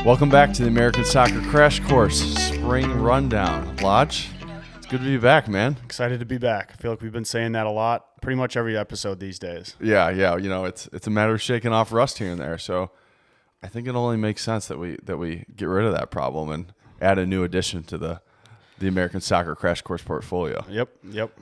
Welcome back to the American Soccer Crash Course Spring Rundown. Lodge, it's good to be back, man. Excited to be back. I feel like we've been saying that a lot, pretty much every episode these days. Yeah. You know, it's a matter of shaking off rust here and there. So I think it only makes sense that we get rid of that problem and add a new addition to the American Soccer Crash Course portfolio. Yep.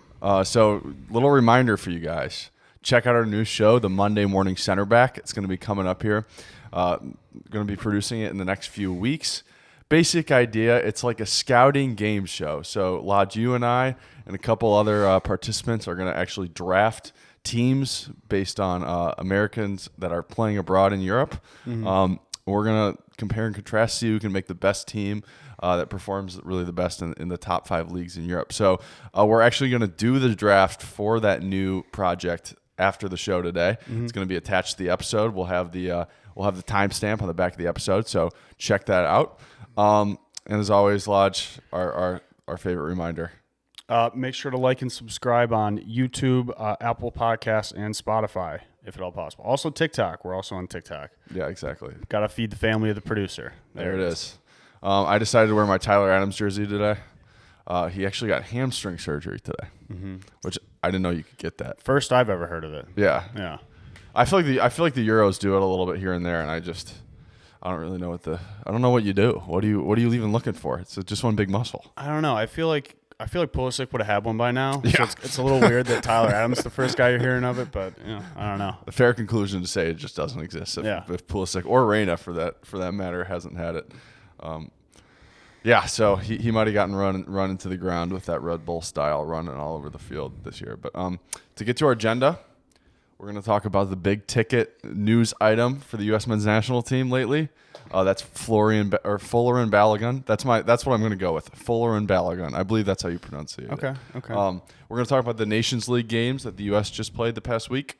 So little reminder for you guys. Check out our new show, the Monday Morning Centerback. It's going to be coming up here. Going to be producing it in the next few weeks. Basic idea, it's like a scouting game show. So Lodge, you and I and a couple other participants are going to actually draft teams based on Americans that are playing abroad in Europe. Mm-hmm. We're going to compare and contrast, see who can make the best team that performs really the best in the top 5 leagues in Europe. So we're actually going to do the draft for that new project after the show today. Mm-hmm. It's going to be attached to the episode. We'll have the timestamp on the back of the episode, so check that out. And as always, Lodge, our favorite reminder. Make sure to like and subscribe on YouTube, Apple Podcasts, and Spotify, if at all possible. Also TikTok. We're also on TikTok. Yeah, exactly. Got to feed the family of the producer. There it is. I decided to wear my Tyler Adams jersey today. He actually got hamstring surgery today, which I didn't know you could get that. First I've ever heard of it. Yeah. I feel like the Euros do it a little bit here and there, and I don't really know I don't know what you do. What are you even looking for? It's just one big muscle. I don't know. I feel like Pulisic would have had one by now. Yeah. So it's a little weird that Tyler Adams is the first guy you're hearing of it, but I don't know. A fair conclusion to say it just doesn't exist if Pulisic or Reyna for that matter hasn't had it. So he might have gotten run into the ground with that Red Bull style running all over the field this year. But to get to our agenda, we're going to talk about the big ticket news item for the U.S. men's national team lately. That's Folarin Balogun. That's what I'm going to go with. Folarin Balogun. I believe that's how you pronounce it. Okay. We're going to talk about the Nations League games that the U.S. just played the past week.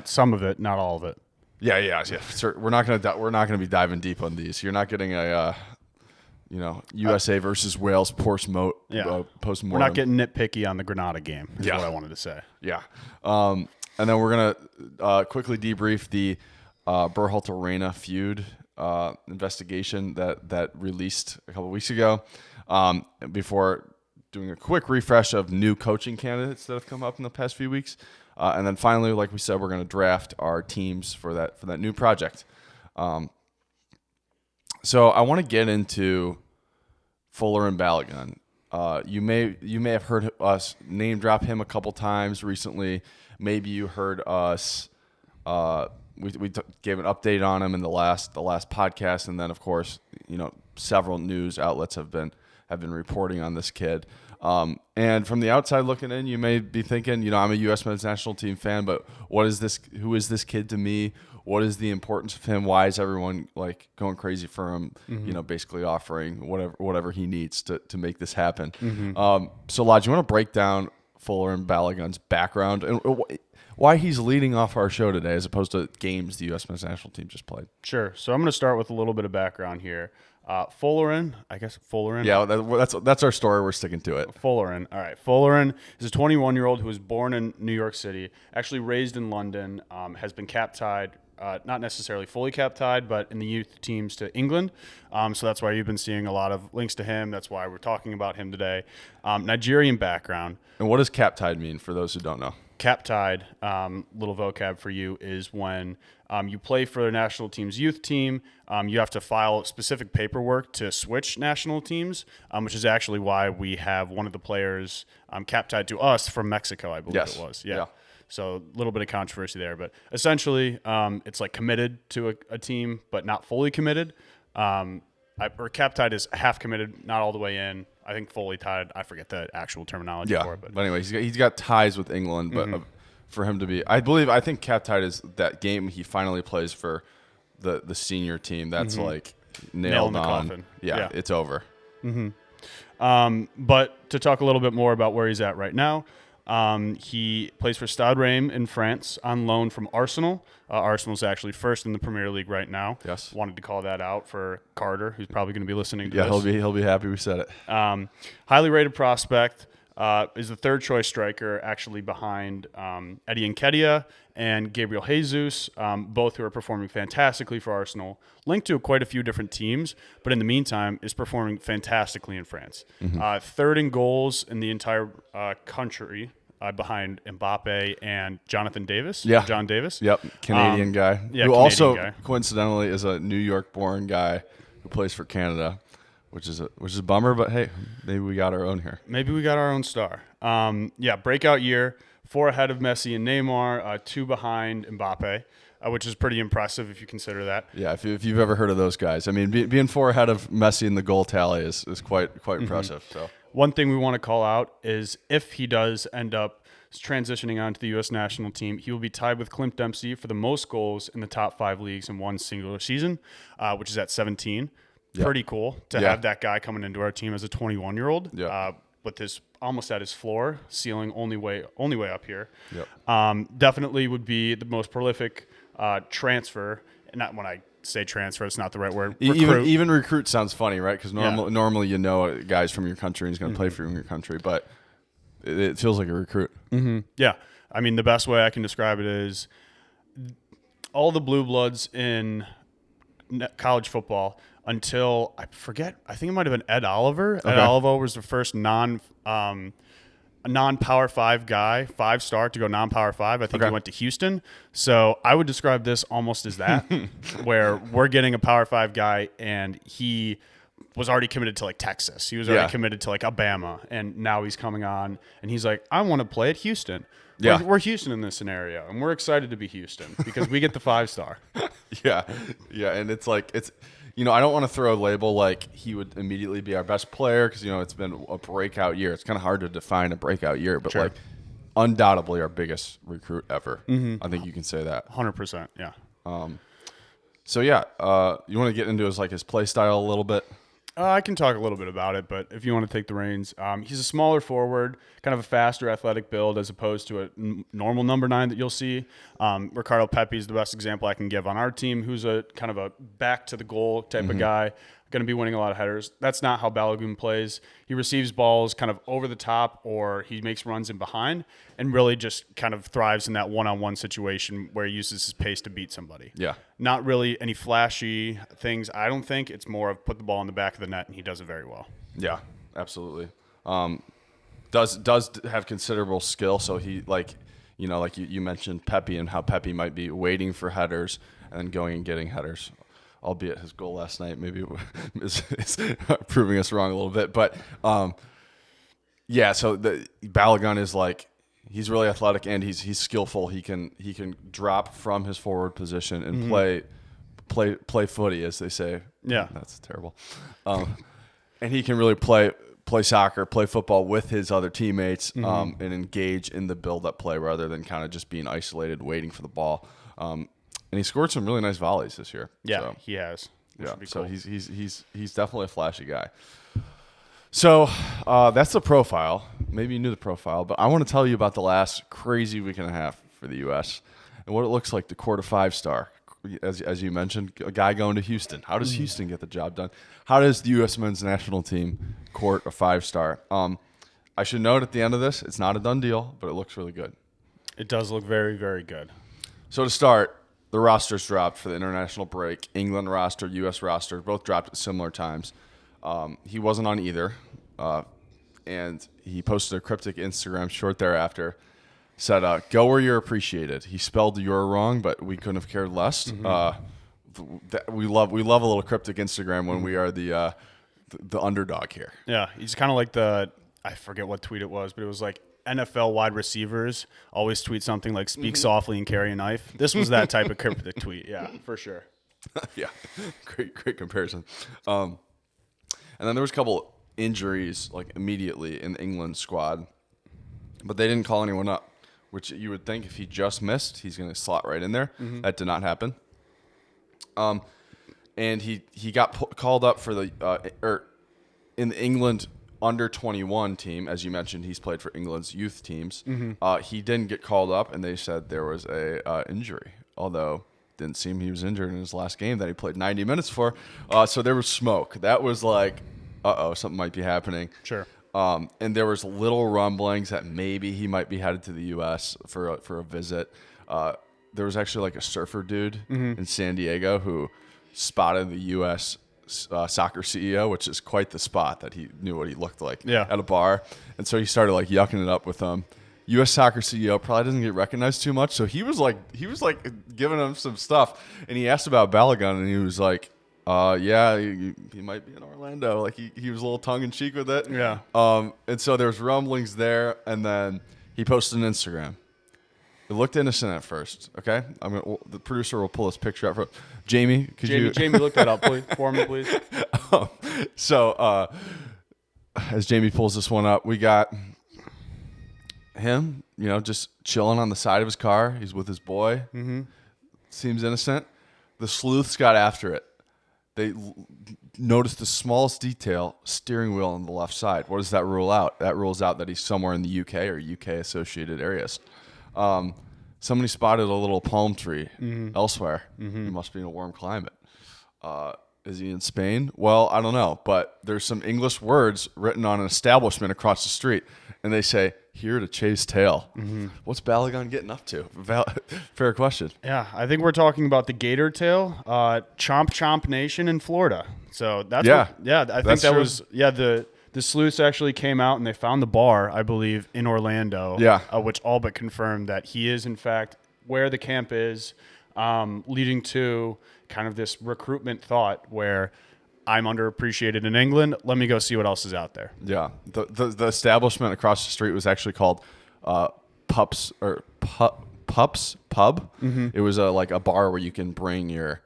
Some of it, not all of it. Yeah. Sir, we're not going to be diving deep on these. You're not getting a USA versus Wales post-mortem. We're not getting nitpicky on the Grenada game. Is what I wanted to say. Yeah. And then we're going to quickly debrief the Berhalter Reyna feud investigation that released a couple weeks ago before doing a quick refresh of new coaching candidates that have come up in the past few weeks. And then finally, like we said, we're going to draft our teams for that new project. So I want to get into Folarin Balogun. You may have heard us name drop him a couple times recently. Maybe you heard us. We gave an update on him in the last podcast, and then of course several news outlets have been reporting on this kid. And from the outside looking in, you may be thinking, I'm a U.S. men's national team fan, but what is this? Who is this kid to me? What is the importance of him? Why is everyone going crazy for him? Mm-hmm. Basically offering whatever he needs to make this happen. Mm-hmm. So, Lodge, you want to break down Folarin Balogun's background and why he's leading off our show today as opposed to games the U.S. men's national team just played? Sure. So I'm going to start with a little bit of background here. Folarin. Yeah, that's our story. We're sticking to it. Folarin. All right. Folarin is a 21-year-old who was born in New York City, actually raised in London, has been cap-tied, not necessarily fully cap-tied, but in the youth teams to England. So that's why you've been seeing a lot of links to him. That's why we're talking about him today. Nigerian background. And what does cap-tied mean for those who don't know? Cap-tied, little vocab for you, is when you play for the national team's youth team. You have to file specific paperwork to switch national teams, which is actually why we have one of the players cap-tied to us from Mexico, I believe it was. Yeah. So a little bit of controversy there. But essentially, it's like committed to a team, but not fully committed. Or cap-tied is half committed, not all the way in. I think fully tied. I forget the actual terminology for it. But anyway, he's got ties with England. But for him to be, I think cap-tied is that game he finally plays for the senior team. That's like nailed in the on. coffin. Yeah, it's over. But to talk a little bit more about where he's at right now, He plays for Stade Reims in France on loan from Arsenal. Arsenal's actually first in the Premier League right now. Yes. Wanted to call that out for Carter, who's probably going to be listening to Yeah, this. he'll be happy we said it. Highly rated prospect. Is the third choice striker, actually behind Eddie Nketiah and Gabriel Jesus, both who are performing fantastically for Arsenal. Linked to quite a few different teams, but in the meantime is performing fantastically in France. Third in goals in the entire country, behind Mbappe and Jonathan Davis. Yeah. John Davis. Yep, Canadian guy. Yeah, who Canadian also guy. coincidentally is a New York-born guy who plays for Canada, which is a bummer. But hey, maybe we got our own here. Maybe we got our own star. Breakout year. 4 ahead of Messi and Neymar, 2 behind Mbappe, which is pretty impressive if you consider that. Yeah, if you've ever heard of those guys, I mean, being 4 ahead of Messi in the goal tally is quite impressive. So one thing we want to call out is if he does end up transitioning onto the U.S. national team, he will be tied with Clint Dempsey for the most goals in the top 5 leagues in one singular season, which is at 17. Yep. Pretty cool to have that guy coming into our team as a 21-year-old. Yep. With his almost at his floor, ceiling only way up here. Yep. Definitely would be the most prolific transfer. And not when I say transfer, it's not the right word. Even recruit sounds funny, right? Because normally you know guys from your country and he's going to play for your country, but it feels like a recruit. Yeah, I mean the best way I can describe it is all the blue bloods in college football. Until I forget, I think it might have been Ed Oliver. Okay. Ed Oliver was the first non-Power 5 guy, 5-star to go non-Power 5. I think he went to Houston. So I would describe this almost as that, where we're getting a Power 5 guy, and he was already committed to like Texas. He was already committed to like Alabama, and now he's coming on, and he's like, I want to play at Houston. Yeah. We're Houston in this scenario, and we're excited to be Houston because we get the 5-star. Yeah, and it's like I don't want to throw a label like he would immediately be our best player because it's been a breakout year. It's kind of hard to define a breakout year, but like undoubtedly our biggest recruit ever. I think you can say that. 100%. Yeah. You want to get into his play style a little bit? I can talk a little bit about it, but if you want to take the reins, he's a smaller forward, kind of a faster athletic build as opposed to a normal number 9 that you'll see. Ricardo Pepi is the best example I can give on our team, who's a kind of a back to the goal type of guy, going to be winning a lot of headers. That's not how Balogun plays. He receives balls kind of over the top, or he makes runs in behind, and really just kind of thrives in that one-on-one situation where he uses his pace to beat somebody. Yeah. Not really any flashy things, I don't think. It's more of put the ball in the back of the net, and he does it very well. Yeah, absolutely. Does have considerable skill, so he like you mentioned Pepi and how Pepi might be waiting for headers and then going and getting headers. Albeit his goal last night maybe is proving us wrong a little bit. But, so the Balogun is he's really athletic and he's skillful. He can drop from his forward position and play footy, as they say. Yeah. That's terrible. And he can really play soccer, play football with his other teammates and engage in the build-up play rather than kind of just being isolated, waiting for the ball. And he scored some really nice volleys this year. Yeah, so, he has. Yeah, so cool. he's definitely a flashy guy. So that's the profile. Maybe you knew the profile, but I want to tell you about the last crazy week and a half for the U.S. and what it looks like to court a 5-star. As you mentioned, a guy going to Houston. How does Houston get the job done? How does the U.S. men's national team court a 5-star? I should note at the end of this, it's not a done deal, but it looks really good. It does look very, very good. So to start, the rosters dropped for the international break. England roster, U.S. roster, both dropped at similar times. He wasn't on either, and he posted a cryptic Instagram short thereafter. Said, "Go where you're appreciated." He spelled "you're" wrong, but we couldn't have cared less. We love a little cryptic Instagram when we are the underdog here. Yeah, he's kind of like I forget what tweet it was, but it was like NFL wide receivers always tweet something like "speak softly and carry a knife." This was that type of cryptic tweet. Yeah, for sure. Yeah, great comparison. And then there was a couple injuries immediately in the England squad, but they didn't call anyone up, which you would think if he just missed, he's going to slot right in there. That did not happen. And he got called up for the in the England under 21 team, as you mentioned, he's played for England's youth teams. He didn't get called up, and they said there was a injury, although didn't seem he was injured in his last game that he played 90 minutes for. So there was smoke. That was like, something might be happening. Sure. And there was little rumblings that maybe he might be headed to the U.S. for a visit. There was actually like a surfer dude in San Diego who spotted the U.S. Soccer CEO, which is quite the spot that he knew what he looked like at a bar. And so he started like yucking it up with him. U.S. Soccer CEO probably doesn't get recognized too much, so he was like giving him some stuff, and he asked about Balogun, and he was like, yeah, he might be in Orlando. Like he was a little tongue in cheek with it. Yeah. And so there's rumblings there, and then he posted an Instagram. It looked innocent at first. Okay, the producer will pull this picture up. Jamie, Jamie, look that up, please, for me, please. So as Jamie pulls this one up, we got him, just chilling on the side of his car. He's with his boy. Seems innocent. The sleuths got after it. They noticed the smallest detail, steering wheel on the left side. What does that rule out? That rules out that he's somewhere in the UK or UK-associated areas. Somebody spotted a little palm tree elsewhere. He must be in a warm climate. Is he in Spain? Well, I don't know. But there's some English words written on an establishment across the street, and they say, "Here to chase tail." What's Balogun getting up to? Fair question. Yeah, I think we're talking about the gator tail, Chomp Chomp Nation in Florida. So that's I think that true. was the sleuths actually came out and they found the bar, I believe, in Orlando. Which all but confirmed that he is in fact where the camp is, leading to kind of this recruitment thought where I'm underappreciated in England. Let me go see what else is out there. Yeah, the establishment across the street was actually called Pups Pub. It was like a bar where you can bring your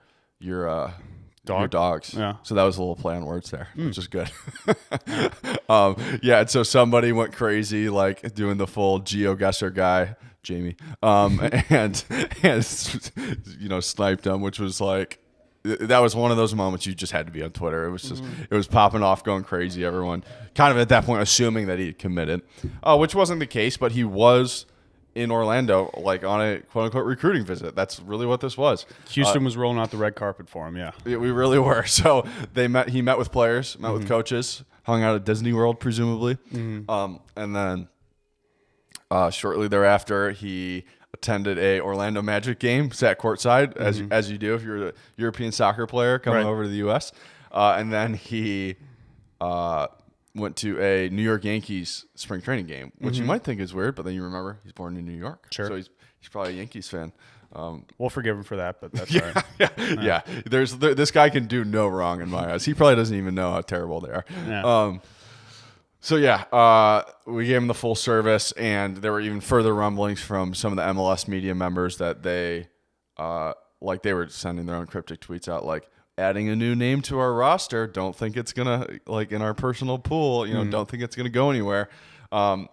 dogs. Yeah. So that was a little play on words there, which is good. And so somebody went crazy, like doing the full GeoGuessr guy, Jamie, and sniped him, which was like. That was one of those moments you just had to be on Twitter. It was just, it was popping off, going crazy. Everyone kind of at that point assuming that he had committed, which wasn't the case, but he was in Orlando, like on a quote unquote recruiting visit. That's really what this was. Houston was rolling out the red carpet for him. Yeah, we really were. So he met with players, met with coaches, hung out at Disney World, presumably. And then shortly thereafter, he attended a Orlando Magic game, sat courtside, as you do if you're a European soccer player coming over to the U.S. And then he went to a New York Yankees spring training game, which you might think is weird, but then you remember he's born in New York. Sure. So he's probably a Yankees fan. We'll forgive him for that, but that's all right. Yeah. This guy can do no wrong in my eyes. He probably doesn't even know how terrible they are. Yeah. We gave him the full service, and there were even further rumblings from some of the MLS media members that they were sending their own cryptic tweets out, like adding a new name to our roster. Don't think it's gonna, like, in our personal pool. Don't think it's gonna go anywhere. And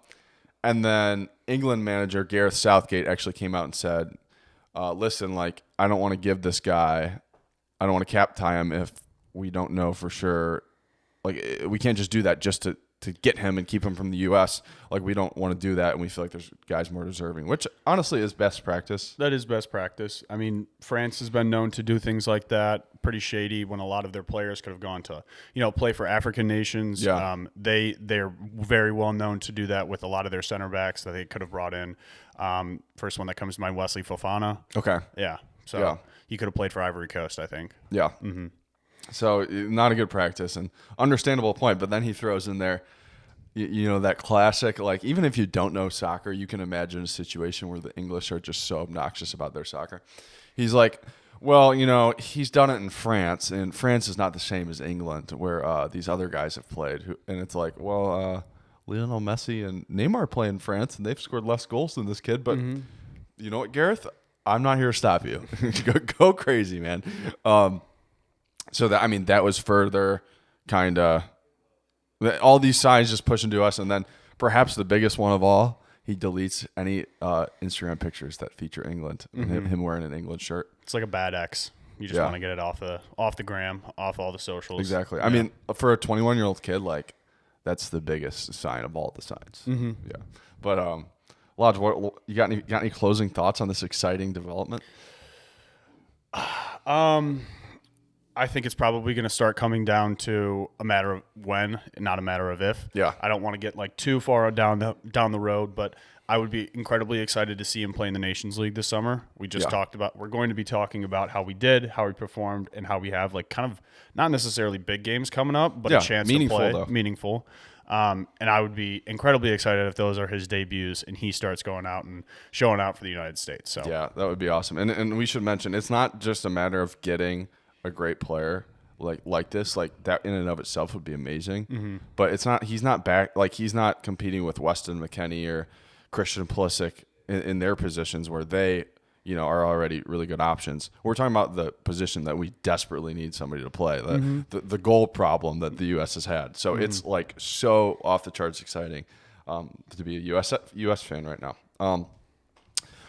then England manager Gareth Southgate actually came out and said, "Listen, like, I don't want to give this guy, I don't want to cap tie him if we don't know for sure. Like, we can't just do that just to get him and keep him from the U.S. Like, we don't want to do that, and we feel like there's guys more deserving," which honestly is best practice. That is best practice. I mean, France has been known to do things like that, pretty shady, when a lot of their players could have gone to, play for African nations. Yeah. They're very well known to do that with a lot of their center backs that they could have brought in. First one that comes to mind, Wesley Fofana. Okay. Yeah. So he could have played for Ivory Coast, I think. Yeah. So not a good practice, and understandable point. But then he throws in there, that classic, like, even if you don't know soccer, you can imagine a situation where the English are just so obnoxious about their soccer. He's like, well, he's done it in France, and France is not the same as England, where these other guys have played. And it's like, well, Lionel Messi and Neymar play in France, and they've scored less goals than this kid. But you know what, Gareth? I'm not here to stop you. Go crazy, man. So that was further kind of all these signs just pushing to us, and then perhaps the biggest one of all, he deletes any Instagram pictures that feature England and him wearing an England shirt. It's like a bad ex. You just want to get it off the gram, off all the socials. Exactly. I mean, for a 21-year-old kid, like, That's the biggest sign of all the signs. Mm-hmm. Yeah. But Lodge, you got any closing thoughts on this exciting development? I think it's probably going to start coming down to a matter of when, not a matter of if. Yeah. I don't want to get like too far down the road, but I would be incredibly excited to see him play in the Nations League this summer. We just talked about, we're going to be talking about how we did, how we performed, and how we have like kind of not necessarily big games coming up, but a chance to play meaningful. And I would be incredibly excited if those are his debuts and he starts going out and showing out for the United States. So yeah, that would be awesome. And we should mention, it's not just a matter of getting a great player like this, like that in and of itself would be amazing. Mm-hmm. But he's not back, like he's not competing with Weston McKennie or Christian Pulisic in their positions where they, are already really good options. We're talking about the position that we desperately need somebody to play, the goal problem that the U.S. has had. So it's like so off the charts exciting to be a U.S. fan right now.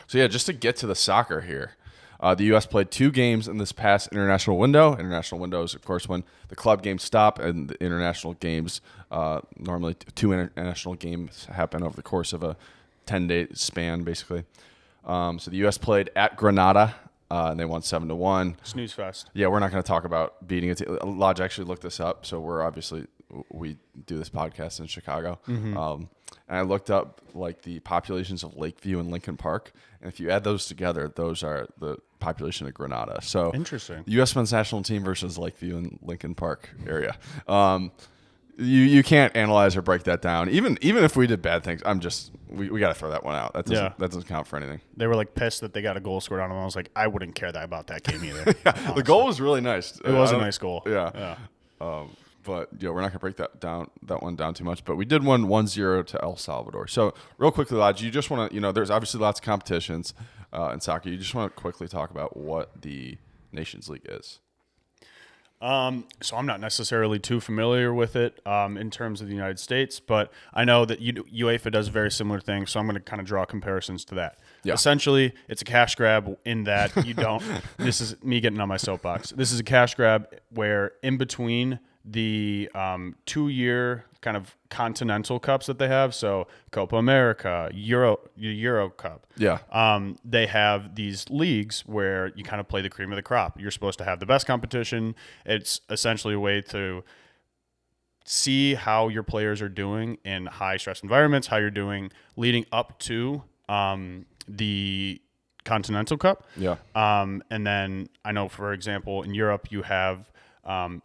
So yeah, just to get to the soccer here. The U.S. played 2 games in this past international window. International window is, of course, when the club games stop and the international games, normally 2 international games happen over the course of a 10-day span, basically. So the U.S. played at Granada, and they won 7-1. Snooze fest. Yeah, we're not going to talk about beating it. Lodge actually looked this up, so we do this podcast in Chicago. Mm-hmm. And I looked up like the populations of Lakeview and Lincoln Park, and if you add those together, those are the population of Granada. So interesting. The U.S. men's national team versus Lakeview and Lincoln Park area. You can't analyze or break that down. Even if we did bad things, we got to throw that one out. That doesn't count for anything. They were like pissed that they got a goal scored on them. I was like, I wouldn't care about that game either. The goal was really nice. It was a nice goal. Yeah. But we're not gonna break that one down too much. But we did win 1-0 to El Salvador. So real quickly, Lodge, you just want to, there's obviously lots of competitions in soccer. You just want to quickly talk about what the Nations League is. So I'm not necessarily too familiar with it in terms of the United States, but I know that UEFA does a very similar thing, so I'm going to kind of draw comparisons to that. Yeah. Essentially, it's a cash grab in that you don't – this is me getting on my soapbox. This is a cash grab where in between the 2-year kind of continental cups that they have, so Copa America, Euro Cup. Yeah. They have these leagues where you kind of play the cream of the crop. You're supposed to have the best competition. It's essentially a way to see how your players are doing in high stress environments, how you're doing leading up to the Continental Cup. Yeah. And then I know, for example, in Europe, you have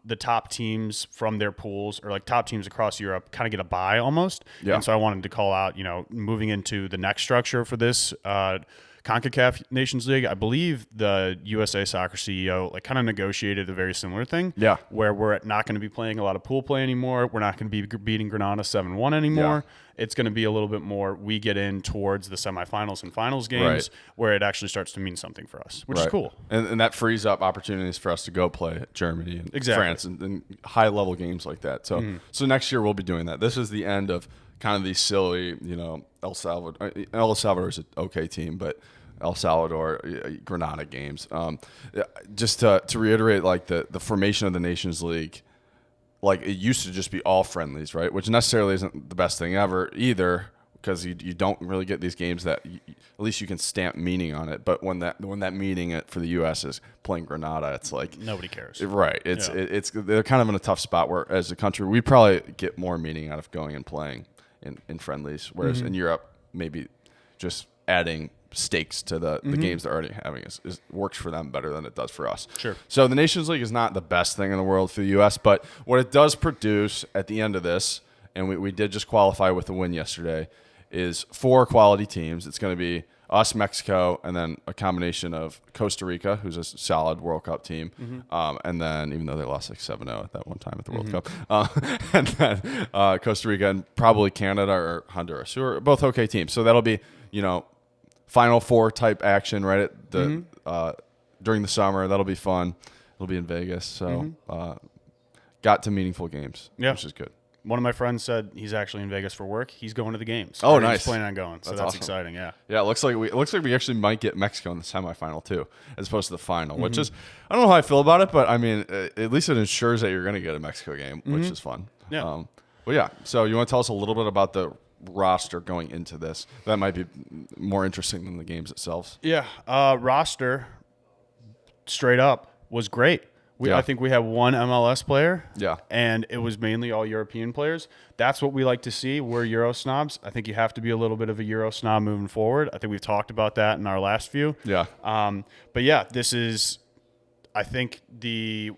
the top teams from their pools, or like top teams across Europe, kind of get a bye almost. Yeah. And so I wanted to call out, moving into the next structure for this CONCACAF Nations League, I believe the USA Soccer CEO kind of negotiated a very similar thing. Yeah. Where we're not going to be playing a lot of pool play anymore. We're not going to be beating Granada 7-1 anymore. Yeah. It's going to be a little bit more, we get in towards the semifinals and finals games where it actually starts to mean something for us, which is cool. And that frees up opportunities for us to go play Germany and France and high-level games like that. So so next year we'll be doing that. This is the end of kind of these silly, El Salvador is an okay team, but El Salvador, Granada games. Just to reiterate, like the formation of the Nations League, like it used to just be all friendlies, right? Which necessarily isn't the best thing ever either, because you don't really get these games that at least you can stamp meaning on it. But when that meaning for the U.S. is playing Granada, it's like nobody cares, right? They're kind of in a tough spot where, as a country, we probably get more meaning out of going and playing in friendlies, whereas in Europe, maybe just adding stakes to the games they're already having is works for them better than it does for us. Sure. So the Nations League is not the best thing in the world for the U.S., but what it does produce at the end of this, and we did just qualify with a win yesterday, is 4 quality teams. It's going to be us, Mexico, and then a combination of Costa Rica, who's a solid World Cup team, and then, even though they lost like 7-0 at that one time at the World Cup, and then Costa Rica and probably Canada or Honduras, who are both okay teams. So that'll be, Final Four type action right at the during the summer. That'll be fun. It'll be in Vegas. So got to meaningful games, which is good. One of my friends said he's actually in Vegas for work. He's going to the games. Oh, nice. He's planning on going. So that's awesome. Exciting. Yeah. Yeah. It looks like we actually might get Mexico in the semifinal too, as opposed to the final, which is, I don't know how I feel about it, but I mean, at least it ensures that you're going to get a Mexico game, which is fun. Yeah. Well, yeah. So you want to tell us a little bit about the roster going into this? That might be more interesting than the games itself. Yeah, roster straight up was great. I think we have one MLS player. Yeah. And it was mainly all European players. That's what we like to see. We're Euro snobs. I think you have to be a little bit of a Euro snob moving forward. I think we've talked about that in our last few. Yeah. But yeah, this is, I think, the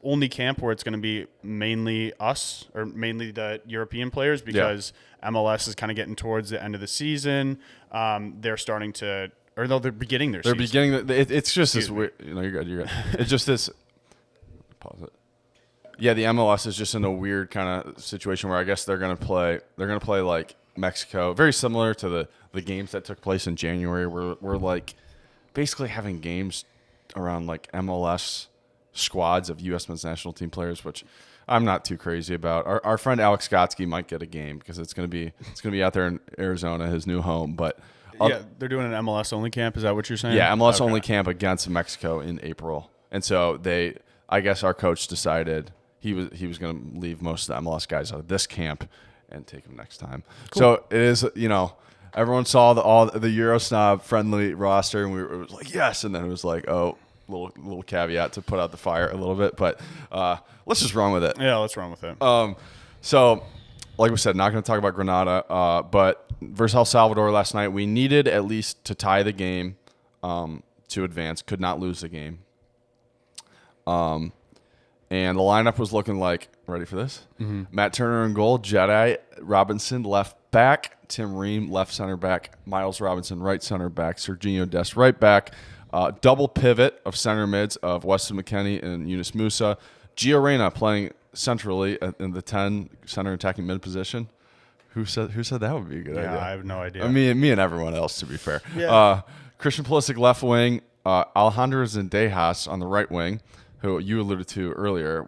only camp where it's going to be mainly us or mainly the European players because MLS is kind of getting towards the end of the season. They're starting to, or no, they're beginning their season. It's just this weird. You're good. It's just this. Pause it. Yeah, the MLS is just in a weird kind of situation where I guess they're gonna play like Mexico, very similar to the games that took place in January. We're like basically having games around like MLS squads of U.S. men's national team players, which I'm not too crazy about. Our friend Alex Skotsky might get a game because it's gonna be out there in Arizona, his new home. But yeah, they're doing an MLS only camp. Is that what you're saying? Yeah, MLS only camp against Mexico in April, and so I guess our coach decided he was going to leave most of the MLS guys out of this camp and take them next time. Cool. So it is, everyone saw all the Euro snob friendly roster, and it was like yes, and then it was like little caveat to put out the fire a little bit, but let's just run with it. Yeah, let's run with it. So like we said, not going to talk about Granada, but versus El Salvador last night, we needed at least to tie the game to advance. Could not lose the game. And the lineup was looking like, ready for this? Mm-hmm. Matt Turner in goal, Jedi Robinson left back, Tim Ream left center back, Miles Robinson right center back, Serginho Dest right back, double pivot of center mids of Weston McKennie and Yunus Musa, Gio Reyna playing centrally in the 10 center attacking mid position. Who said that would be a good idea? Yeah, I have no idea. Me and everyone else, to be fair. Yeah. Christian Pulisic left wing, Alejandro Zendejas on the right wing, who you alluded to earlier.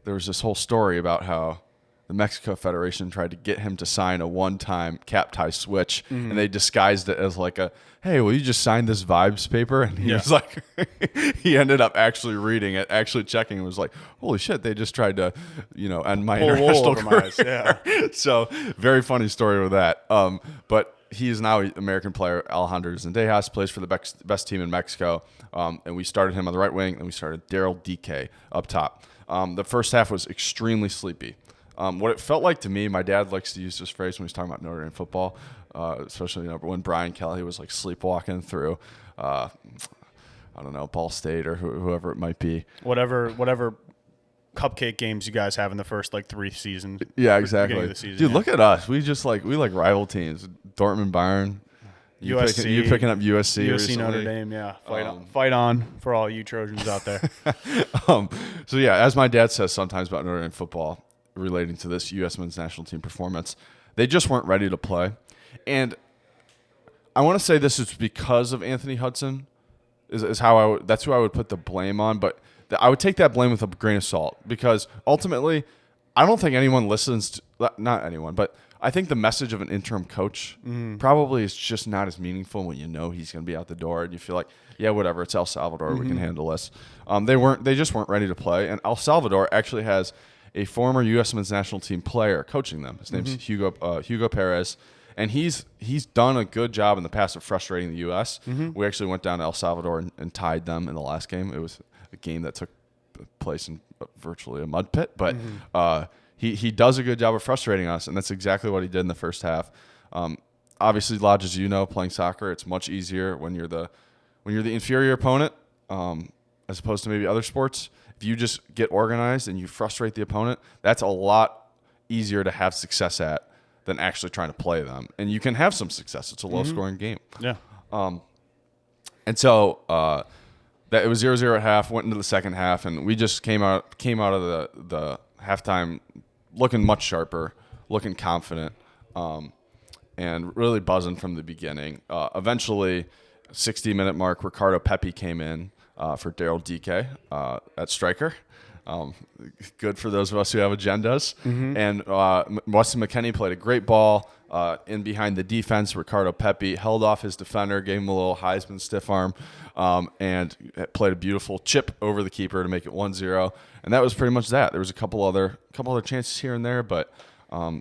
There was this whole story about how the Mexico Federation tried to get him to sign a one-time cap tie switch, and they disguised it as like hey, will you just sign this vibes paper? And he was like, he ended up actually reading it, actually checking, and was like, holy shit, they just tried to, end my international career. Yeah. So very funny story with that. But he is now an American player. Alejandro Zendejas plays for the best team in Mexico, and we started him on the right wing, and we started Daryl DK up top. The first half was extremely sleepy. What it felt like to me, my dad likes to use this phrase when he's talking about Notre Dame football, especially when Brian Kelly was like sleepwalking through, I don't know, Ball State or whoever it might be. Whatever cupcake games you guys have in the first 3 seasons. Yeah, exactly. Of the season, dude, look at us. We just we like rival teams. Dortmund, Bayern. USC. You picking up USC recently. Notre Dame, yeah. Fight on for all you Trojans out there. So yeah, as my dad says sometimes about Notre Dame football relating to this U.S. men's national team performance, they just weren't ready to play. And I want to say this is because of Anthony Hudson is how that's who I would put the blame on, but I would take that blame with a grain of salt because ultimately I don't think anyone listens to, not anyone, but I think the message of an interim coach probably is just not as meaningful when he's going to be out the door and you feel like, yeah, whatever, it's El Salvador, we can handle this. They just weren't ready to play, and El Salvador actually has a former U.S. men's national team player coaching them. His name's Hugo Perez, and he's done a good job in the past of frustrating the U.S. We actually went down to El Salvador and tied them in the last game. It was a game that took place in virtually a mud pit, but he does a good job of frustrating us, and that's exactly what he did in the first half. Obviously, Lodge, as you know, playing soccer, it's much easier when you're the inferior opponent, as opposed to maybe other sports. If you just get organized and you frustrate the opponent, that's a lot easier to have success at than actually trying to play them. And you can have some success. It's a low-scoring game. Yeah. And so that it was 0-0 at half, went into the second half, and we just came out of the halftime looking much sharper, looking confident, and really buzzing from the beginning. Eventually, 60-minute mark, Ricardo Pepi came in for Daryl DK at striker. Good for those of us who have agendas. And Weston McKennie played a great ball in behind the defense. Ricardo Pepi held off his defender, gave him a little Heisman stiff arm, and played a beautiful chip over the keeper to make it 1-0. And that was pretty much that. There was a couple other chances here and there, but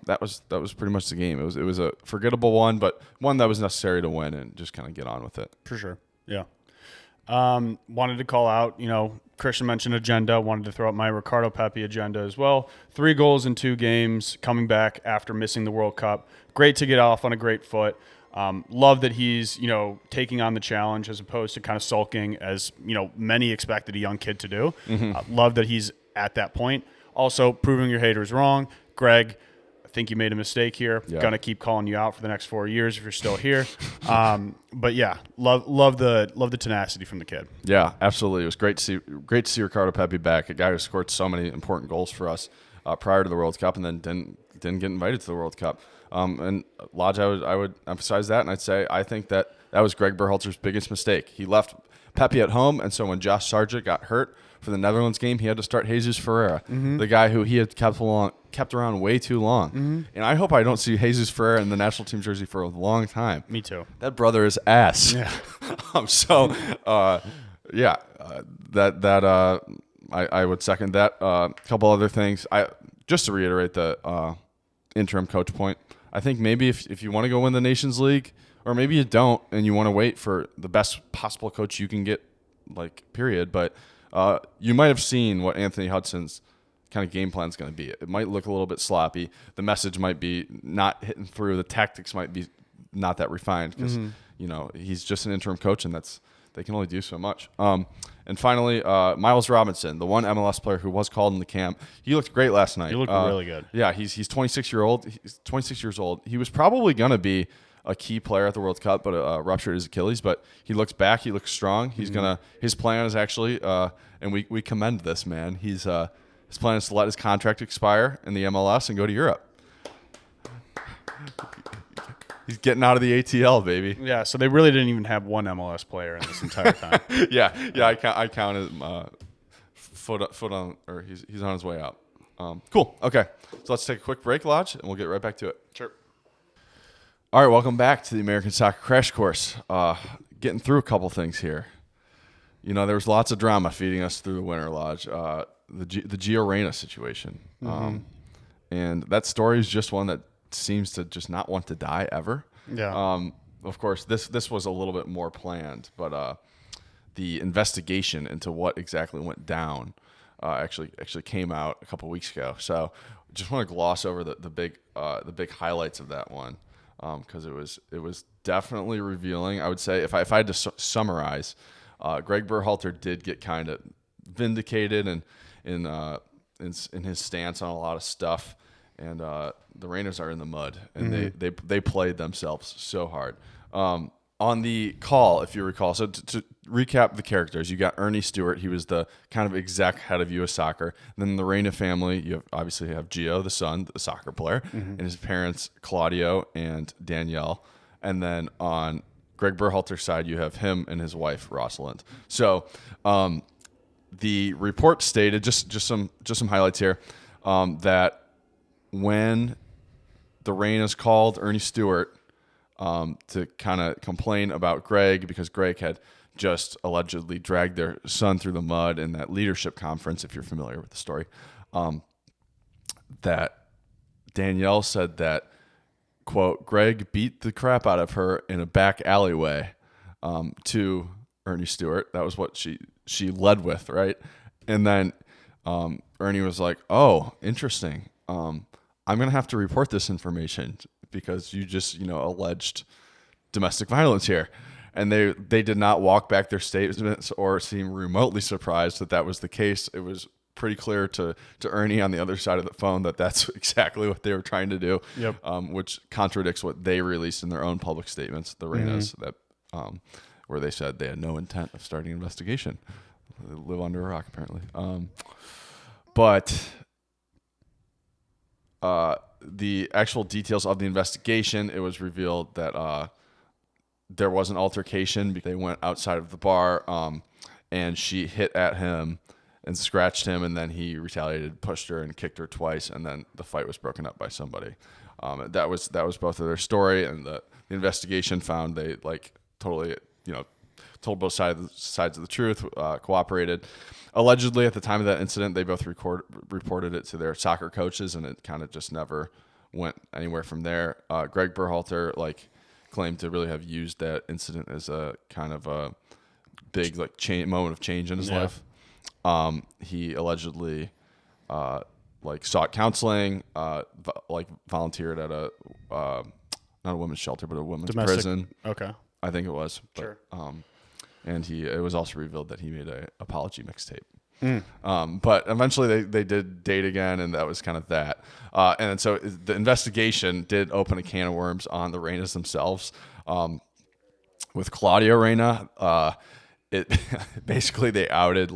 that was pretty much the game. It was a forgettable one, but one that was necessary to win and just kind of get on with it. For sure. Yeah. Wanted to call out, Christian mentioned agenda. Wanted to throw out my Ricardo Pepi agenda as well. 3 goals in 2 games, coming back after missing the World Cup. Great to get off on a great foot. Love that he's, taking on the challenge as opposed to kind of sulking as, many expected a young kid to do. Love that he's at that point. Also, proving your haters wrong. Greg, I think you made a mistake here. Yeah. Gonna keep calling you out for the next 4 years if you're still here. But yeah, love the tenacity from the kid. Yeah, absolutely. It was great to see Ricardo Pepi back, a guy who scored so many important goals for us prior to the World Cup, and then didn't get invited to the World Cup. And Lodge, I would emphasize that, and I'd say I think that was Greg Berhalter's biggest mistake. He left Pepi at home, and so when Josh Sargent got hurt for the Netherlands game, he had to start Jesus Ferreira, the guy who he had kept around way too long. And I hope I don't see Jesus Ferreira in the national team jersey for a long time. Me too. That brother is ass. Yeah. I would second that. A couple other things. Just to reiterate the interim coach point, I think maybe if you want to go win the Nations League, or maybe you don't and you want to wait for the best possible coach you can get, period. But you might have seen what Anthony Hudson's kind of game plan is going to be. It might look a little bit sloppy. The message might be not hitting through. The tactics might be not that refined because he's just an interim coach, and they can only do so much. And finally, Miles Robinson, the one MLS player who was called in the camp, he looked great last night. He looked really good. Yeah, he's 26 years old. He was probably going to be a key player at the World Cup, but ruptured his Achilles. But he looks back. He looks strong. He's his plan is actually, and we commend this man. His plan is to let his contract expire in the MLS and go to Europe. He's getting out of the ATL, baby. Yeah, so they really didn't even have one MLS player in this entire time. yeah. I counted foot on, or he's on his way out. Cool. Okay, so let's take a quick break, Lodge, and we'll get right back to it. Sure. All right, welcome back to the American Soccer Crash Course. Getting through a couple things here. There was lots of drama feeding us through the winter, Lodge. The Gio Reyna situation, and that story is just one that seems to just not want to die ever. Yeah. Of course, this was a little bit more planned, but the investigation into what exactly went down actually came out a couple weeks ago. So just want to gloss over the big highlights of that one because it was definitely revealing. I would say if I had to summarize, Greg Berhalter did get kind of vindicated and in his stance on a lot of stuff. And the Rainers are in the mud, and they played themselves so hard. On the call, if you recall, so to recap the characters, you got Ernie Stewart. He was the kind of exec head of U.S. Soccer. And then the Reyna family, you obviously have Gio, the son, the soccer player, and his parents, Claudio and Danielle. And then on Greg Berhalter's side, you have him and his wife, Rosalind. So the report stated, just some highlights here, that when the Reynas called Ernie Stewart to kind of complain about Greg because Greg had just allegedly dragged their son through the mud in that leadership conference, if you're familiar with the story, that Danielle said that, quote, Greg beat the crap out of her in a back alleyway to Ernie Stewart. That was what she led with, right? And then Ernie was like, oh, interesting. I'm going to have to report this information because you just, alleged domestic violence here. And they did not walk back their statements or seem remotely surprised that was the case. It was pretty clear to Ernie on the other side of the phone that that's exactly what they were trying to do, which contradicts what they released in their own public statements, the Reynas, that where they said they had no intent of starting an investigation. They live under a rock, apparently. But the actual details of the investigation, it was revealed that there was an altercation. They went outside of the bar, and she hit at him and scratched him, and then he retaliated, pushed her, and kicked her twice, and then the fight was broken up by somebody. That was both of their story, and the investigation found they totally told both sides of the truth, cooperated. Allegedly, at the time of that incident, they both reported it to their soccer coaches, and it kind of just never went anywhere from there. Greg Berhalter claimed to really have used that incident as a kind of a big moment of change in his life. He allegedly sought counseling, volunteered at a not a women's shelter but a women's prison. Okay, I think it was. But, sure. And it was also revealed that he made an apology mixtape. But eventually they did date again, and that was kind of that. And so the investigation did open a can of worms on the Reynas themselves. With Claudio Reyna, basically they outed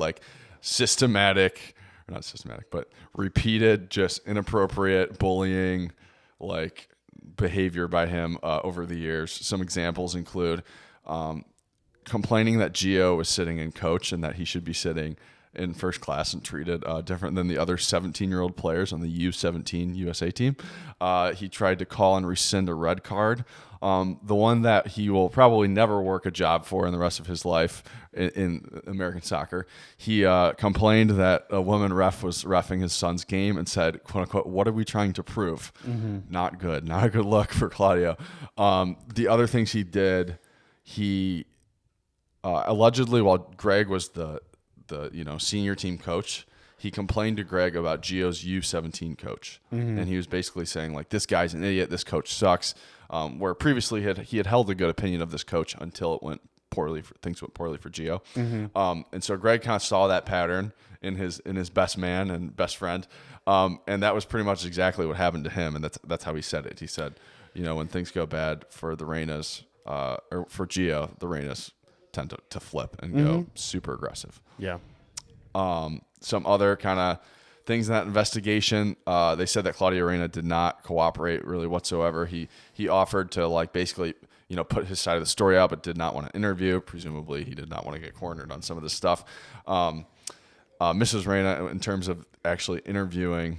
repeated, just inappropriate bullying, behavior by him over the years. Some examples include complaining that Gio was sitting in coach and that he should be sitting in first class and treated different than the other 17-year-old players on the U17 USA team. He tried to call and rescind a red card. The one that he will probably never work a job for in the rest of his life in American soccer. He complained that a woman ref was reffing his son's game and said, quote unquote, "What are we trying to prove?" Not good. Not a good look for Claudio. The other things he did, he allegedly, while Greg was the senior team coach, he complained to Greg about Gio's U17 coach. And he was basically saying, this guy's an idiot, this coach sucks. Where previously he had held a good opinion of this coach until things went poorly for Gio. And so Greg kind of saw that pattern in his best man and best friend. And that was pretty much exactly what happened to him. And that's how he said it. He said, when things go bad for the Reynas, or for Gio, the Reynas tend to flip and go super aggressive. Yeah. Some other kind of things in that investigation, they said that Claudio Reyna did not cooperate really whatsoever. He offered to basically put his side of the story out, but did not want to interview. Presumably, he did not want to get cornered on some of this stuff. Mrs. Reyna, in terms of actually interviewing,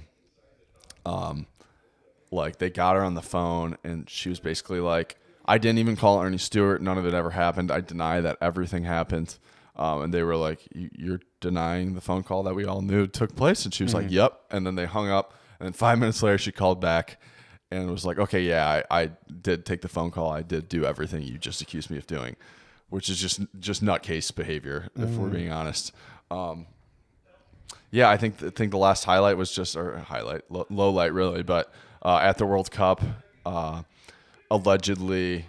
they got her on the phone, and she was basically like, "I didn't even call Ernie Stewart. None of it ever happened. I deny that everything happened." And they were like, "You're denying the phone call that we all knew took place?" And she was like, "Yep." And then they hung up. And then 5 minutes later, she called back and was like, "Okay, yeah, I did take the phone call. I did do everything you just accused me of doing," which is just nutcase behavior, if we're being honest. I think the last highlight was low light really, but at the World Cup, allegedly,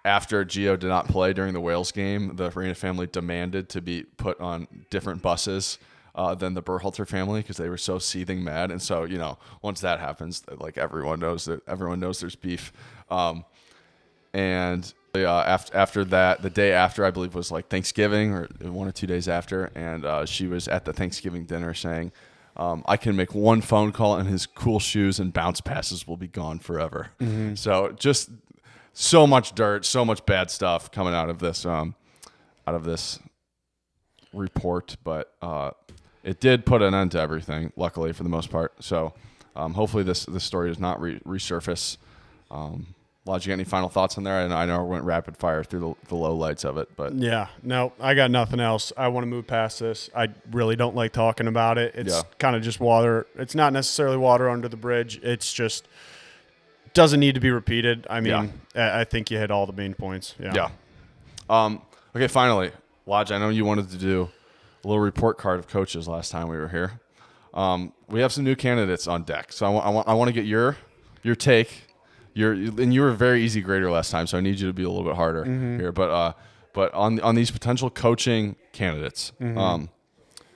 after Gio did not play during the Wales game, the Reyna family demanded to be put on different buses than the Berhalter family because they were so seething mad. And so, once that happens, everyone knows there's beef. And after that, the day after, I believe, was Thanksgiving or 1 or 2 days after, and she was at the Thanksgiving dinner saying, "I can make one phone call and his cool shoes and bounce passes will be gone forever." So just so much dirt, so much bad stuff coming out of this report, but it did put an end to everything, luckily for the most part. So hopefully this story does not resurface. Lodge, you got any final thoughts on there? And I know I went rapid fire through the low lights of it, but yeah, no, I got nothing else. I want to move past this. I really don't like talking about it. It's kind of just water. It's not necessarily water under the bridge. It's just doesn't need to be repeated. I mean, I think you hit all the main points. Yeah. Okay, finally, Lodge, I know you wanted to do a little report card of coaches last time we were here. We have some new candidates on deck, so I want to get your take. And you were a very easy grader last time, so I need you to be a little bit harder here. But on these potential coaching candidates,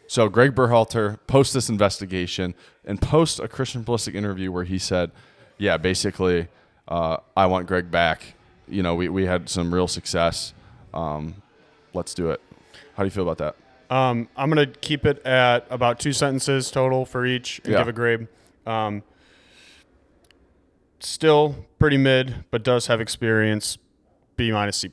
so Greg Berhalter post this investigation and post a Christian Pulisic interview where he said, "Yeah, basically, I want Greg back. We had some real success. Let's do it." How do you feel about that? I'm going to keep it at about 2 sentences total for each and give a grade. Still pretty mid, but does have experience. B- C+.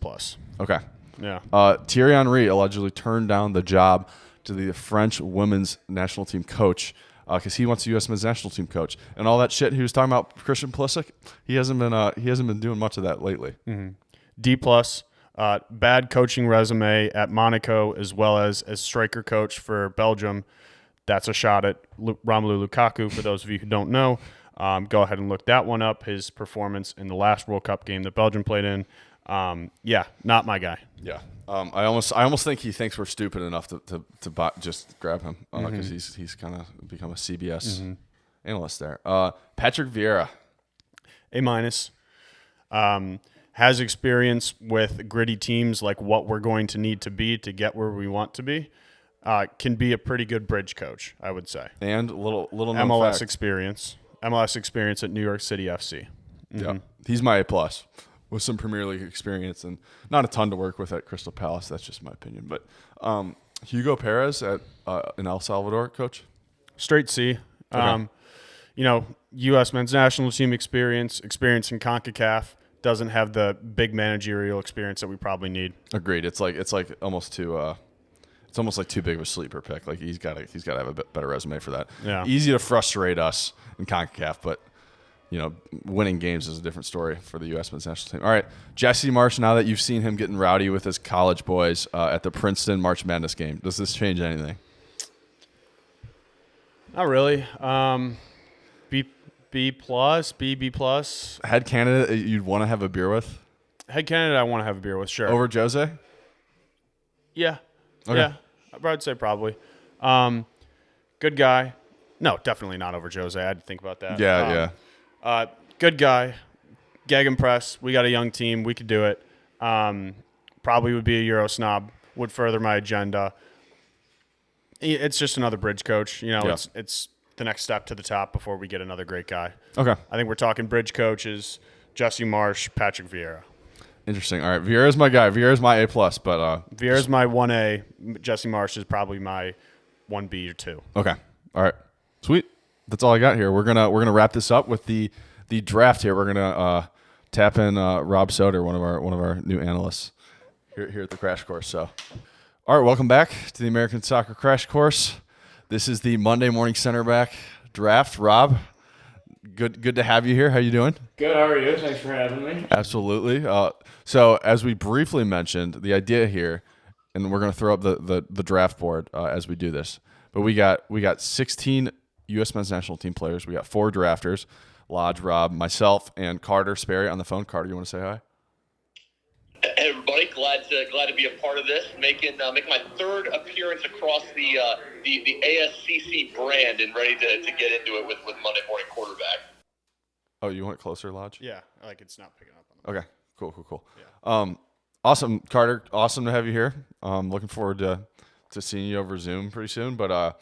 Okay. Yeah. Thierry Henry allegedly turned down the job to the French women's national team coach because he wants the U.S. men's national team coach, and all that shit he was talking about Christian Pulisic. He hasn't been doing much of that lately. D+. Bad coaching resume at Monaco as well as striker coach for Belgium. That's a shot at Romelu Lukaku, for those of you who don't know. Go ahead and look that one up. His performance in the last World Cup game that Belgium played in. Not my guy. Yeah. I almost think he thinks we're stupid enough to just grab him because he's kind of become a CBS analyst there. Patrick Vieira. A-. Has experience with gritty teams like what we're going to need to be to get where we want to be. Can be a pretty good bridge coach, I would say. And little MLS fact. experience. MLS experience at New York City FC. Yeah, he's my A+ with some Premier League experience and not a ton to work with at Crystal Palace. That's just my opinion. But Hugo Perez in El Salvador, coach? Straight C. Okay. U.S. men's national team experience in CONCACAF. Doesn't have the big managerial experience that we probably need. Agreed. It's almost too. It's almost like too big of a sleeper pick. Like he's got to have a bit better resume for that. Yeah. Easy to frustrate us in CONCACAF, but winning games is a different story for the U.S. men's national team. All right, Jesse Marsh. Now that you've seen him getting rowdy with his college boys at the Princeton March Madness game, does this change anything? Not really. B+, B+. Head candidate you'd want to have a beer with? Head candidate I want to have a beer with, sure. Over Jose? Yeah. Okay. Yeah. I'd say probably. Good guy. No, definitely not over Jose. I had to think about that. Yeah. Good guy. Gegenpress. We got a young team. We could do it. Probably would be a Euro snob. Would further my agenda. It's just another bridge coach. It's the next step to the top before we get another great guy. Okay. I think we're talking bridge coaches, Jesse Marsh, Patrick Vieira. Interesting. All right, Vieira's my guy. Vieira's my A+, but Vieira's my 1A. Jesse Marsh is probably my 1B or 2. Okay. All right. Sweet. That's all I got here. We're gonna wrap this up with the draft here. We're gonna tap in Rob Soder, one of our new analysts here at the Crash Course. So, all right, welcome back to the American Soccer Crash Course. This is the Monday morning Centerback draft. Rob, good to have you here. How you doing? Good. How are you? Thanks for having me. Absolutely. So as we briefly mentioned, the idea here, and we're going to throw up the draft board as we do this, but we got 16 U.S. men's national team players. We got 4 drafters, Lodge, Rob, myself, and Carter Sperry on the phone. Carter, you want to say hi? Hey everybody, glad to be a part of this. Making my third appearance across the ASCC brand and ready to get into it with Monday Morning Quarterback. Oh, you want it closer, Lodge? Yeah, like it's not picking up on Okay, cool. Yeah. Awesome, Carter. Awesome to have you here. Looking forward to seeing you over Zoom pretty soon. But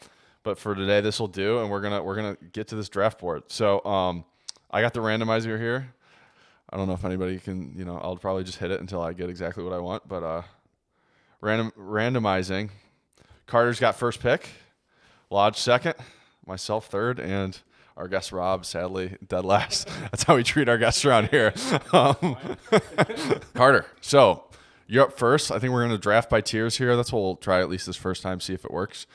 for today, this will do, and we're gonna get to this draft board. So I got the randomizer here. I don't know if anybody can, I'll probably just hit it until I get exactly what I want. But randomizing. Carter's got first pick, Lodge second, myself third, and our guest Rob, sadly, dead last. That's how we treat our guests around here. Carter, so you're up first. I think we're going to draft by tiers here. That's what we'll try at least this first time, see if it works.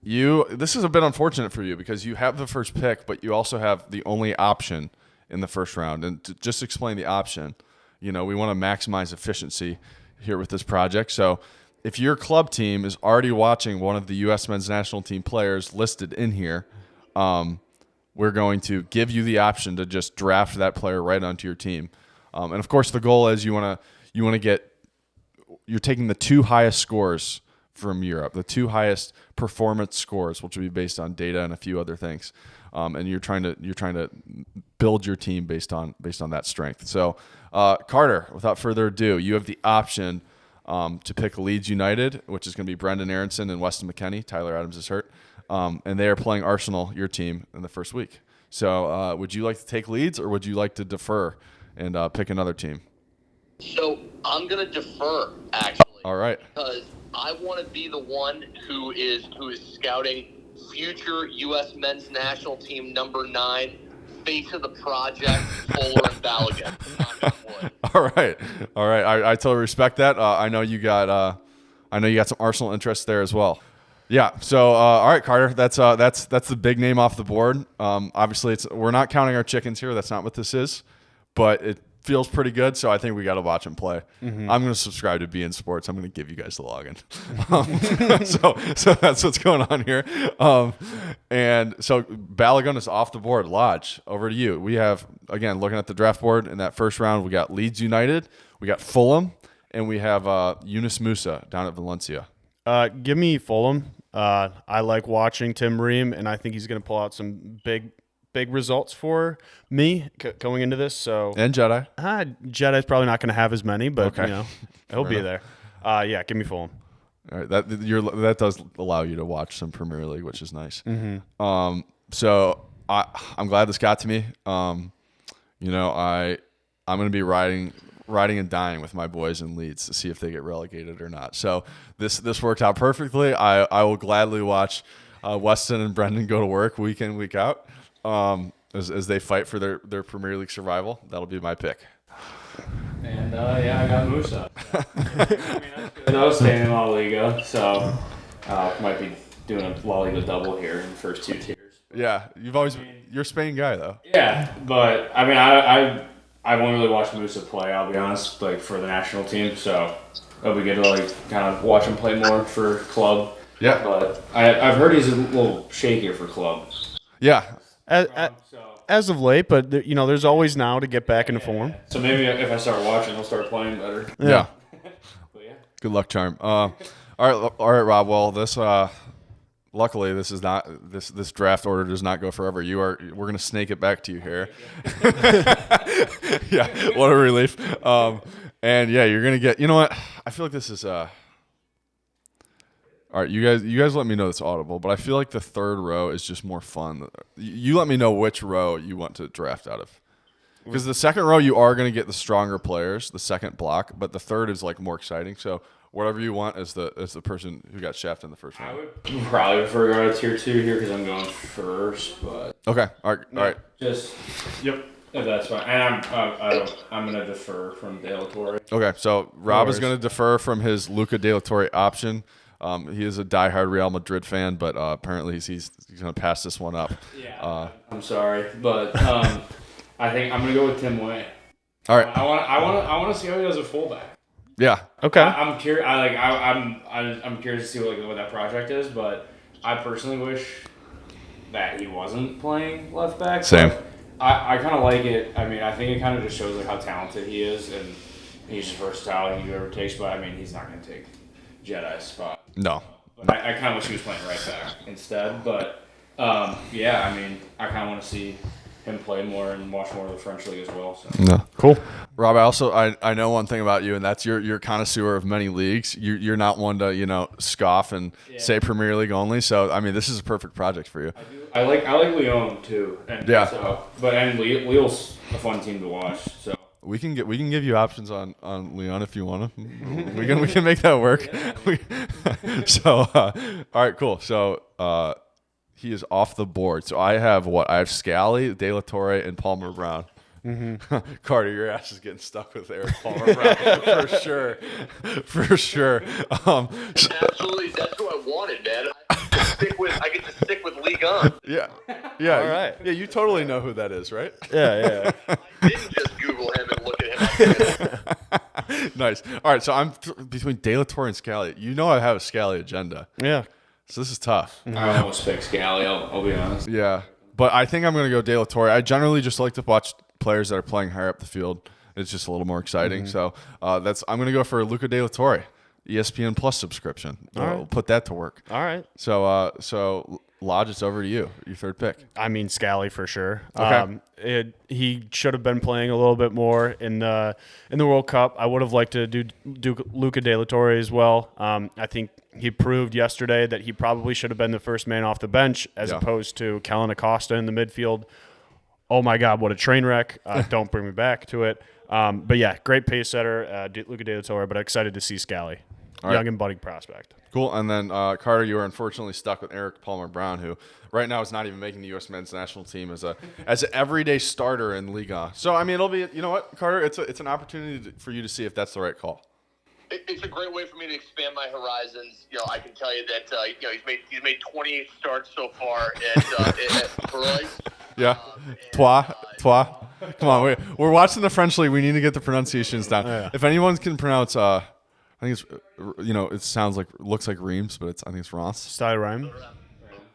This is a bit unfortunate for you because you have the first pick, but you also have the only option in the first round. And to just explain the option, we want to maximize efficiency here with this project. So if your club team is already watching one of the U.S. men's national team players listed in here, we're going to give you the option to just draft that player right onto your team. And of course, the goal is you're taking the 2 highest scores from Europe, the 2 highest performance scores, which will be based on data and a few other things. And you're trying to build your team based on that strength. So, Carter, without further ado, you have the option to pick Leeds United, which is going to be Brendan Aronson and Weston McKennie. Tyler Adams is hurt, and they are playing Arsenal, your team, in the first week. So, would you like to take Leeds, or would you like to defer and pick another team? So I'm gonna defer actually. All right. Because I want to be the one who is scouting future U.S. men's national team number 9, face of the project, Folarin Balogun. All right. I totally respect that. I know you got some Arsenal interest there as well. Yeah. So all right, Carter. That's the big name off the board. Obviously, we're not counting our chickens here. That's not what this is. But feels pretty good. So I think we got to watch him play. I'm going to subscribe to beIN Sports. I'm going to give you guys the login. So that's what's going on here. And so Balogun is off the board. Lodge, over to you. We have, again, looking at the draft board in that first round, we got Leeds United, we got Fulham, and we have Yunus Musa down at Valencia. Give me Fulham. I like watching Tim Ream, and I think he's going to pull out some big results for me going into this. So And Jedi. Jedi's probably not going to have as many, but Okay. He'll be there. Yeah, give me Fulham. All right, that does allow you to watch some Premier League, which is nice. So I'm glad this got to me. I'm going to be riding and dying with my boys in Leeds to see if they get relegated or not. So this worked out perfectly. I will gladly watch Weston and Brendan go to work week in, week out as they fight for their Premier League survival. That'll be my pick. And I got Musa. I was staying in La Liga, so might be doing a La Liga double here in the first 2 tiers. Yeah, you're a Spain guy though. Yeah, but I mean, I've only really watched Musa play. I'll be honest, like for the national team, so it'll be good to like kind of watch him play more for club. Yeah, but I've heard he's a little shakier for club. Yeah. As of late, but there's always now to get back into form. So maybe if I start watching, he'll start playing better. Yeah. But yeah. Good luck, Charm. All right, Rob. Well, luckily this is not this draft order does not go forever. We're gonna snake it back to you here. Yeah, what a relief. And yeah, you're gonna get. You know what? I feel like this is All right, you guys let me know it's audible, but I feel like the third row is just more fun. You let me know which row you want to draft out of. Because the second row, you are going to get the stronger players, the second block, but the third is like more exciting. So whatever you want as the person who got shafted in the first round. I would probably prefer to go to tier 2 here because I'm going first, but Okay, all right. just if that's fine. And I'm gonna defer from De La Torre. Okay, so Rob is going to defer from his Luca De La Torre option. He is a diehard Real Madrid fan, but apparently he's going to pass this one up. Yeah, I'm sorry, but I think I'm gonna go with Tim Way. All right. I want to see how he does at fullback. Yeah. Okay. I'm curious. I'm curious to see what that project is, but I personally wish that he wasn't playing left back. Same. I kind of like it. I mean, I think it kind of just shows like how talented he is, and he's just versatile. He can do whatever it takes, but I mean, he's not going to take Jedi's spot. No. But I kind of wish he was playing right back instead. But yeah, I mean, I kind of want to see him play more and watch more of the French league as well. So. No. Cool. Rob, I know one thing about you, and that's you're connoisseur of many leagues. You're not one to scoff and say Premier League only. So I mean, this is a perfect project for you. I like Lyon too. And Yeah. So, and Lille's a fun team to watch. So. We can give you options on Leon if you want to. We can make that work. So all right, cool. So he is off the board. So I have Scally, De La Torre, and Palmer Brown. Mm-hmm. Carter, your ass is getting stuck with Eric Palmer Brown for sure. Absolutely, that's who I wanted, man. I get to stick with League On. Yeah. All right. Yeah, you totally know who that is, right? Yeah. I didn't just Google him and look at him. Nice. All right, so I'm between De La Torre and Scally. You know I have a Scally agenda, Yeah. so this is tough. I almost picked Scally. I'll be honest. Yeah, but I think I'm going to go De La Torre. I generally just like to watch players that are playing higher up the field. It's just a little more exciting. So I'm going to go for Luca De La Torre, ESPN Plus subscription. We'll put that to work. All right. So Lodge, it's over to you. Your third pick. I mean, Scally for sure. Okay. He should have been playing a little bit more in the World Cup. I would have liked to do Luca De La Torre as well. I think he proved yesterday that he probably should have been the first man off the bench as opposed to Kellen Acosta in the midfield. Oh my God, what a train wreck! Don't bring me back to it. But yeah, great pace setter, Luca De La Torre. But excited to see Scally, young and budding prospect. Cool. And then Carter, you are unfortunately stuck with Eric Palmer Brown, who right now is not even making the U.S. men's national team as an everyday starter in Liga. So I mean, it'll be, you know what, Carter, it's an opportunity for you to see if that's the right call. It's a great way for me to expand my horizons. I can tell you that he's made 28 starts so far at Troyes. Yeah, Trois François. Come on, we're watching the French league. We need to get the pronunciations down. Yeah. If anyone can pronounce, I think it's, it sounds like, looks like Reims, but I think it's Reims. Style rhyme.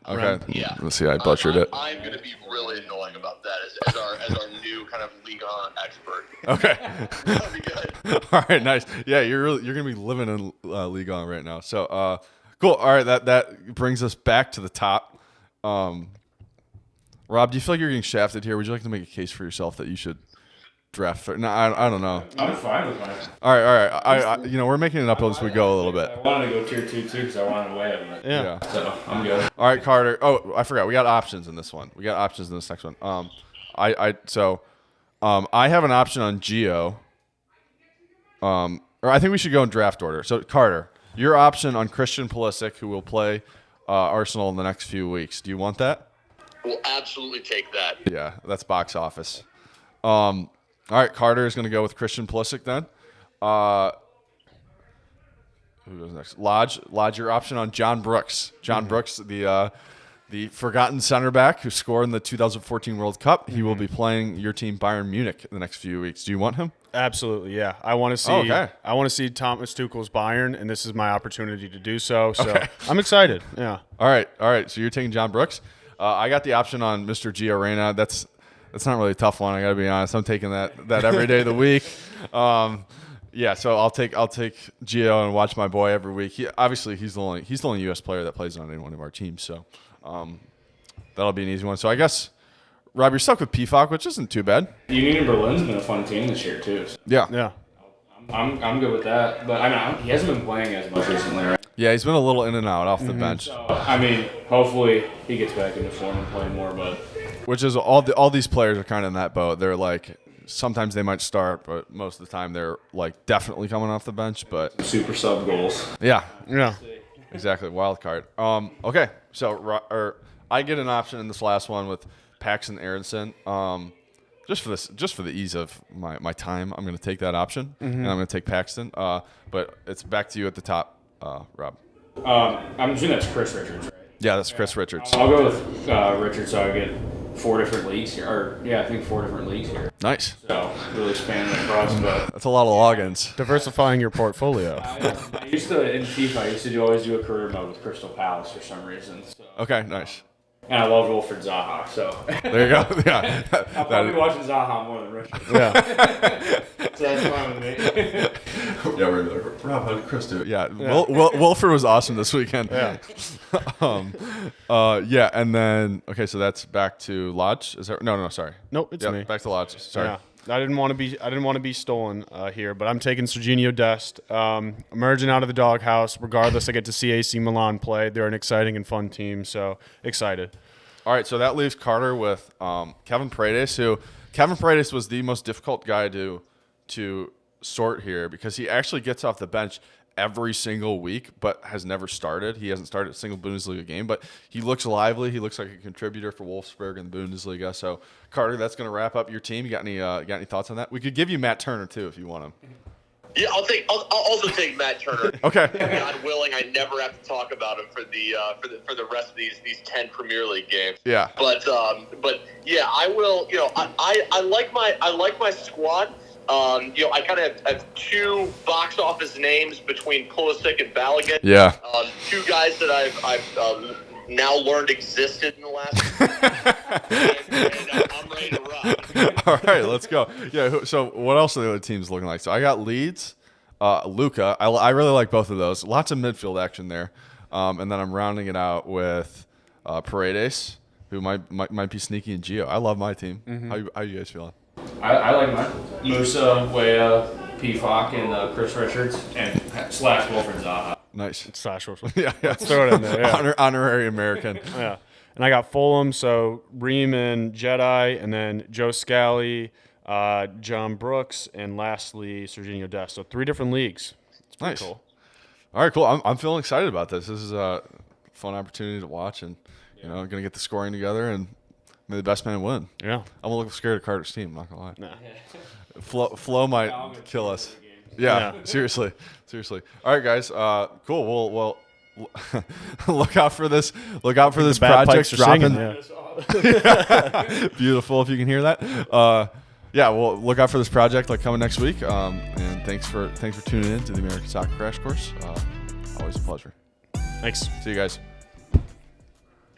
Okay. Yeah. Let's see. I butchered it. I'm going to be really annoying about that as our new kind of Ligue 1 expert. Okay. That'll be good. All right. Nice. Yeah, you're gonna be living in Ligue 1 right now. So cool. All right. That brings us back to the top. Rob, do you feel like you're getting shafted here? Would you like to make a case for yourself that you should draft? No, I don't know. I'm fine with mine. All right. I we're making it uphill as we go a little bit. I wanted to go tier 2 too because I wanted to weigh it. Yeah. So I'm good. All right, Carter. Oh, I forgot. We got options in this one. We got options in this next one. I have an option on Gio. Or I think we should go in draft order. So Carter, your option on Christian Pulisic, who will play Arsenal in the next few weeks. Do you want that? We'll absolutely take that. Yeah, that's box office. All right, Carter is going to go with Christian Pulisic then. Who goes next? Lodge, your option on John Brooks. John Brooks, the forgotten centerback who scored in the 2014 World Cup. He will be playing your team Bayern Munich in the next few weeks. Do you want him? Absolutely, yeah. I want to see. Okay. I want to see Thomas Tuchel's Bayern, and this is my opportunity to do so. So Okay. I'm excited. Yeah. All right. So you're taking John Brooks. I got the option on Mr. Gio Reyna. That's not really a tough one. I got to be honest. I'm taking that every day of the week. Yeah. So I'll take Gio and watch my boy every week. He's the only U.S. player that plays on any one of our teams. So that'll be an easy one. So I guess Rob, you're stuck with PFOC, which isn't too bad. Union Berlin's been a fun team this year too. So Yeah. Yeah. I'm good with that. But I mean, he hasn't been playing as much recently, right? Yeah, he's been a little in and out off the bench, So I mean, hopefully he gets back into form and play more. But which is all these players are kind of in that boat. They're like sometimes they might start, but most of the time they're like definitely coming off the bench. But super sub goals. yeah, Yeah. exactly. Wild card. Okay, so I get an option in this last one with Paxton Aronson. Just for the ease of my time, I'm going to take that option, and I'm going to take Paxton. But it's back to you at the top, Rob. I'm assuming that's Chris Richards, right? Yeah, that's Chris Richards. I'll go with Richards, so I get 4 different leagues here. I think 4 different leagues here. Nice. So really expanding across. But That's a lot of logins. Diversifying your portfolio. I used to in FIFA. I used to always do a career mode with Crystal Palace for some reason. So. Okay, nice. And I love Wilfred Zaha, so There you go. Yeah. I'll probably be watching Zaha more than Richards. Yeah. So that's fine with me. Yeah, we're like, Rob, how did Chris do it? Yeah, Wilford was awesome this weekend. Yeah. Yeah, and then so that's back to Lodge. Is that no? Sorry. Nope, it's me. Back to Lodge. Sorry. Yeah. I didn't want to be stolen here, but I'm taking Serginho Dest. Emerging out of the doghouse. Regardless, I get to see AC Milan play. They're an exciting and fun team, so excited. All right, so that leaves Carter with Kevin Paredes, who Kevin Paredes was the most difficult guy to sort here because he actually gets off the bench every single week, but has never started. He hasn't started a single Bundesliga game, but he looks lively. He looks like a contributor for Wolfsburg in the Bundesliga. So, Carter, that's going to wrap up your team. You got any thoughts on that? We could give you Matt Turner too if you want him. Yeah, I'll also take Matt Turner. Okay. God willing, I never have to talk about him for the rest of these 10 Premier League games. Yeah. But yeah, I will. I like my squad. I kind of have 2 box office names between Pulisic and Balogun. Yeah. 2 guys that I've now learned existed in the last. and I'm ready to run. All right, let's go. Yeah. So, what else are the other teams looking like? So, I got Leeds, Luca. I really like both of those. Lots of midfield action there, and then I'm rounding it out with Paredes, who might be sneaky in Gio. I love my team. How you guys feeling? I like mine. Musa, Weah, PFOC, and Chris Richards, and / Wilfred Zaha. Nice. Slash. Yeah. Let's throw it in there. Yeah. Honorary American. Yeah. And I got Fulham, so Ream and Jedi, and then Joe Scally, John Brooks, and lastly Serginho Dest. So 3 different leagues. It's pretty Nice. cool. All right, cool. I'm feeling excited about this. This is a fun opportunity to watch, and gonna get the scoring together, and may the best man win. Yeah. I'm a little scared of Carter's team. Not gonna lie. Nah. Flo might kill us. Yeah, seriously. All right, guys. Cool. Well, look out for this. Look out for this Bagpipes project are singing, dropping. yeah. Beautiful, if you can hear that. Yeah, well, look out for this project coming next week. And thanks for tuning in to the American Soccer Crash Course. Always a pleasure. Thanks. See you guys.